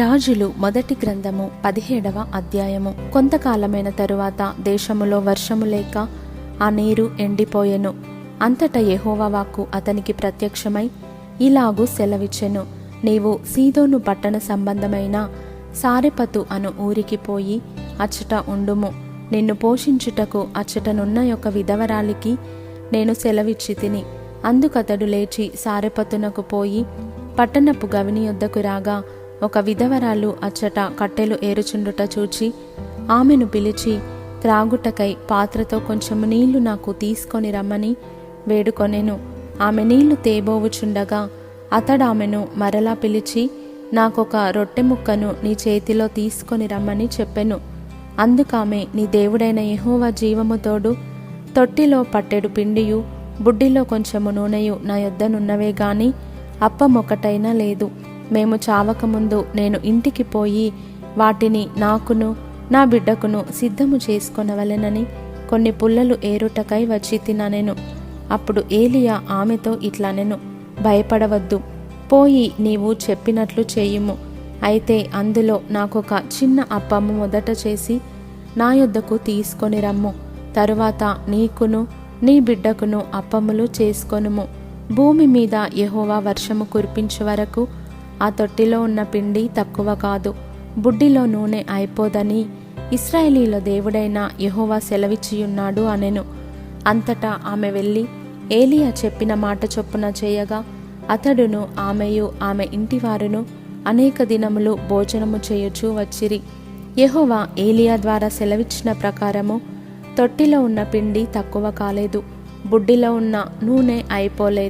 రాజులు మొదటి గ్రంథము 17వ అధ్యాయము. కొంతకాలమైన తరువాత దేశములో వర్షము లేక ఆ నీరు ఎండిపోయెను. అంతటా యెహోవా వాక్కు అతనికి ప్రత్యక్షమై ఇలాగు సెలవిచ్చెను, నీవు సీదోను పట్టణ సంబంధమైన సారెపతు అను ఊరికి పోయి అచ్చట ఉండుము. నిన్ను పోషించుటకు అచ్చటనున్న ఒక విధవరాలికి నేను సెలవిచ్చి తిని. అందుకతడు లేచి సారెపతునకు పోయి పట్టణపు గవిని యొద్దకు రాగా, ఒక విధవరాలు అచ్చట కట్టెలు ఏరుచుండుట చూచి ఆమెను పిలిచి, త్రాగుటకై పాత్రతో కొంచెము నీళ్లు నాకు తీసుకొని రమ్మని వేడుకొనెను. ఆమె నీళ్లు తేబోవుచుండగా అతడామెను మరలా పిలిచి, నాకొక రొట్టె ముక్కను నీ చేతిలో తీసుకొని రమ్మని చెప్పెను. అందుకామె, నీ దేవుడైన యెహోవా జీవము తోడు, తొట్టిలో పట్టెడు పిండియు బుడ్డిలో కొంచెము నూనెయు నా యొద్దనున్నవే గాని అప్పమొకటైనా లేదు. మేము చావకముందు నేను ఇంటికి పోయి వాటిని నాకును నా బిడ్డకును సిద్ధము చేసుకొనవలెనని కొన్ని పుల్లలు ఏరుటకై వచ్చి తిననెను. అప్పుడు ఏలియా ఆమెతో ఇట్లనెను, భయపడవద్దు, పోయి నీవు చెప్పినట్లు చేయుము. అయితే అందులో నాకొక చిన్న అప్పము మొదట చేసి నా యొద్దకు తీసుకొని రమ్ము. తరువాత నీకును నీ బిడ్డకును అప్పములు చేసుకొనుము. భూమి మీద యెహోవా వర్షము కురిపించు వరకు ఆ తొట్టిలో ఉన్న పిండి తక్కువ కాదు, బుడ్డిలో నూనె అయిపోదని ఇశ్రాయేలీయుల దేవుడైన యెహోవా సెలవిచ్చియున్నాడు అనెను. అంతటా ఆమె వెళ్ళి ఏలియా చెప్పిన మాట చొప్పున చేయగా, అతడును ఆమెయు ఆమె ఇంటివారును అనేక దినములు భోజనము చేయుచూ వచ్చిరి. యెహోవా ఏలియా ద్వారా సెలవిచ్చిన ప్రకారము తొట్టిలో ఉన్న పిండి తక్కువ కాలేదు, బుడ్డిలో ఉన్న నూనె అయిపోలేదు.